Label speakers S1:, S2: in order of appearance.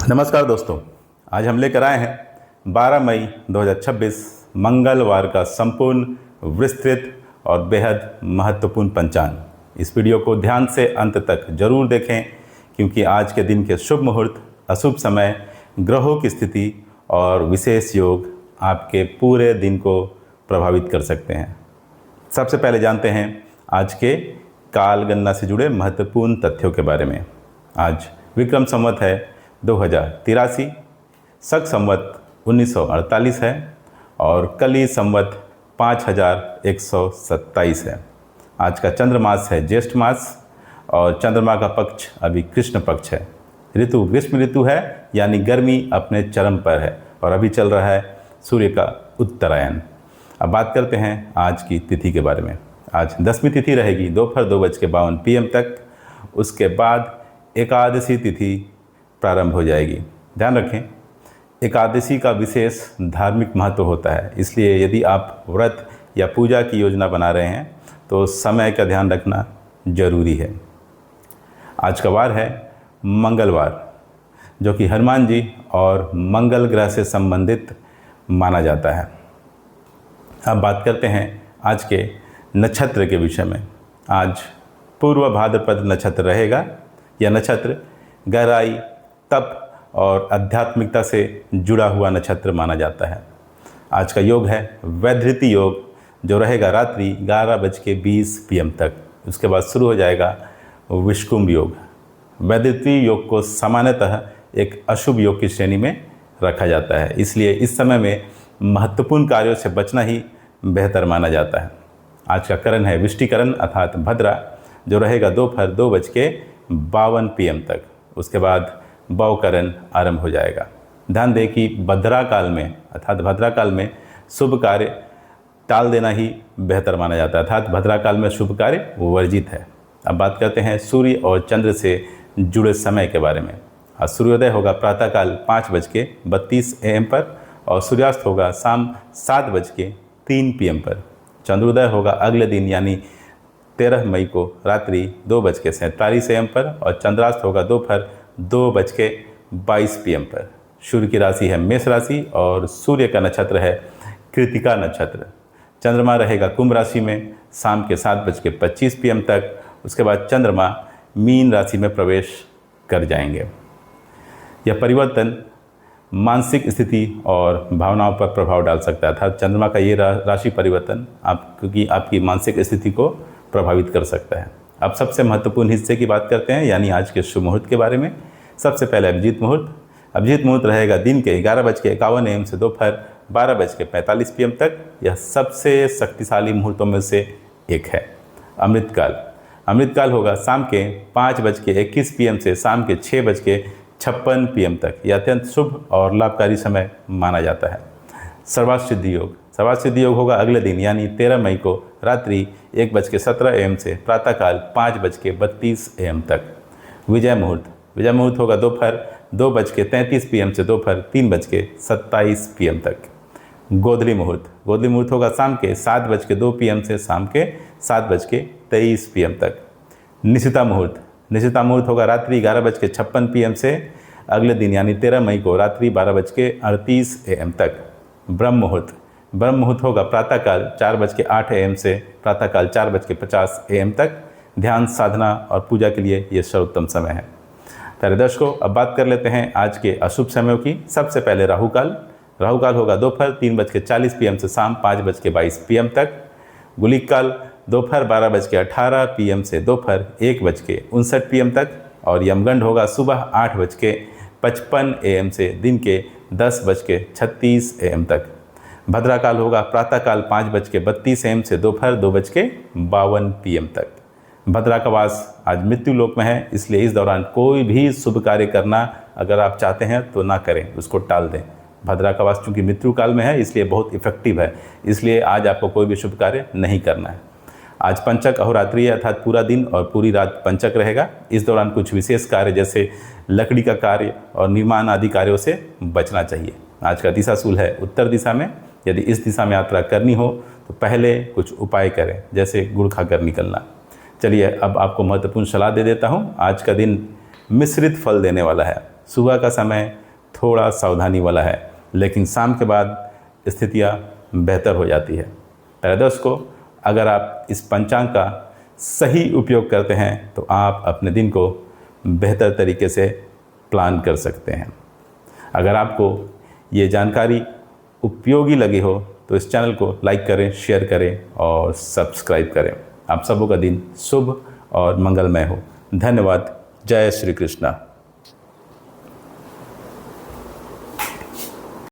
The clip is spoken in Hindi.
S1: नमस्कार दोस्तों, आज हम लेकर आए हैं 12 मई 2026 मंगलवार का संपूर्ण विस्तृत और बेहद महत्वपूर्ण पंचांग। इस वीडियो को ध्यान से अंत तक जरूर देखें क्योंकि आज के दिन के शुभ मुहूर्त, अशुभ समय, ग्रहों की स्थिति और विशेष योग आपके पूरे दिन को प्रभावित कर सकते हैं। सबसे पहले जानते हैं आज के काल गणना से जुड़े महत्वपूर्ण तथ्यों के बारे में। आज विक्रम संवत है 2083, शक संवत 1948 है और कली संवत 5127 है। आज का चंद्रमास है ज्येष्ठ मास और चंद्रमा का पक्ष अभी कृष्ण पक्ष है। ऋतु ग्रीष्म ऋतु है यानी गर्मी अपने चरम पर है और अभी चल रहा है सूर्य का उत्तरायण। अब बात करते हैं आज की तिथि के बारे में। आज 10वीं तिथि रहेगी दोपहर 2:52 PM तक। उसके बाद एकादशी तिथि प्रारंभ हो जाएगी। ध्यान रखें, एकादशी का विशेष धार्मिक महत्व होता है, इसलिए यदि आप व्रत या पूजा की योजना बना रहे हैं तो समय का ध्यान रखना जरूरी है। आज का वार है मंगलवार, जो कि हनुमान जी और मंगल ग्रह से संबंधित माना जाता है। अब बात करते हैं आज के नक्षत्र के विषय में। आज पूर्व भाद्रपद नक्षत्र रहेगा। यह नक्षत्र गहराई, तप और आध्यात्मिकता से जुड़ा हुआ नक्षत्र माना जाता है। आज का योग है वैधृति योग, जो रहेगा रात्रि 11:20 PM तक। उसके बाद शुरू हो जाएगा विषकुंभ योग। वैधृति योग को सामान्यतः एक अशुभ योग की श्रेणी में रखा जाता है, इसलिए इस समय में महत्वपूर्ण कार्यों से बचना ही बेहतर माना जाता है। आज का करण है विष्टिकरण अर्थात भद्रा, जो रहेगा दोपहर 2:52 PM तक। उसके बाद भवकरण आरंभ हो जाएगा। ध्यान दें कि भद्रा काल में अर्थात भद्रा काल में शुभ कार्य टाल देना ही बेहतर माना जाता है, अर्थात भद्रा काल में शुभ कार्य वर्जित है। अब बात करते हैं सूर्य और चंद्र से जुड़े समय के बारे में। आज सूर्योदय होगा प्रातःकाल 5:32 AM पर और सूर्यास्त होगा शाम 7:03 PM पर। चंद्रोदय होगा अगले दिन यानी 13 मई को रात्रि 2:47 AM पर और चंद्रास्त होगा दोपहर 2:22 PM पर। सूर्य की राशि है मेष राशि और सूर्य का नक्षत्र है कृतिका नक्षत्र। चंद्रमा रहेगा कुंभ राशि में शाम के 7:25 PM तक। उसके बाद चंद्रमा मीन राशि में प्रवेश कर जाएंगे। यह परिवर्तन मानसिक स्थिति और भावनाओं पर प्रभाव डाल सकता है, अर्थात चंद्रमा का ये राशि परिवर्तन आपकी मानसिक स्थिति को प्रभावित कर सकता है। अब सबसे महत्वपूर्ण हिस्से की बात करते हैं, यानी आज के शुभ मुहूर्त के बारे में। सबसे पहले अभिजीत मुहूर्त। अभिजीत मुहूर्त रहेगा दिन के 11:51 AM से दोपहर 12:45 PM तक। यह सबसे शक्तिशाली मुहूर्तों में से एक है। अमृतकाल होगा शाम के 5:21 PM से शाम के 6:56 PM तक। यह अत्यंत शुभ और लाभकारी समय माना जाता है। सर्वार्थ सिद्धि योग होगा अगले दिन यानी 13 मई को रात्रि 1:17 AM से प्रातःकाल 5:32 AM तक। विजय मुहूर्त होगा दोपहर 2:33 PM से दोपहर 3:27 PM तक। गोधली मुहूर्त होगा शाम के 7:02 PM से शाम के 7:23 PM तक। निशिता मुहूर्त होगा रात्रि 11:56 PM से अगले दिन यानी 13 मई को रात्रि 12:38 AM तक। ब्रह्म मुहूर्त होगा प्रातःकाल 4:08 AM से प्रातःकाल 4:50 AM तक। ध्यान, साधना और पूजा के लिए ये सर्वोत्तम समय है। प्यारे दर्शकों, अब बात कर लेते हैं आज के अशुभ समयों की। सबसे पहले राहुकाल होगा दोपहर 3:40 PM से शाम 5:22 PM तक। गुलिक काल दोपहर 12:18 PM से दोपहर 1:59 PM तक और यमगंड होगा सुबह 8:55 AM से दिन के 10:36 AM तक। भद्राकाल होगा प्रातःकाल 5:32 AM से दोपहर 2:52 PM तक। भद्रा का वास आज मृत्यु लोक में है, इसलिए इस दौरान कोई भी शुभ कार्य करना अगर आप चाहते हैं तो ना करें, उसको टाल दें। भद्रा का वास चूँकि मृत्यु काल में है इसलिए बहुत इफेक्टिव है, इसलिए आज आपको कोई भी शुभ कार्य नहीं करना है। आज पंचक अहोरात्रि है, अर्थात पूरा दिन और पूरी रात पंचक रहेगा। इस दौरान कुछ विशेष कार्य जैसे लकड़ी का कार्य और निर्माण आदि कार्यों से बचना चाहिए। आज का दिशाशूल है उत्तर दिशा में। यदि इस दिशा में यात्रा करनी हो तो पहले कुछ उपाय करें, जैसे गुड़ खाकर निकलना। चलिए अब आपको महत्वपूर्ण सलाह दे देता हूँ। आज का दिन मिश्रित फल देने वाला है। सुबह का समय थोड़ा सावधानी वाला है, लेकिन शाम के बाद स्थितियाँ बेहतर हो जाती है। त्रयोदश को अगर आप इस पंचांग का सही उपयोग करते हैं तो आप अपने दिन को बेहतर तरीके से प्लान कर सकते हैं। अगर आपको ये जानकारी उपयोगी लगी हो तो इस चैनल को लाइक करें, शेयर करें और सब्सक्राइब करें। आप सबों का दिन शुभ और मंगलमय हो। धन्यवाद। जय श्री कृष्णा।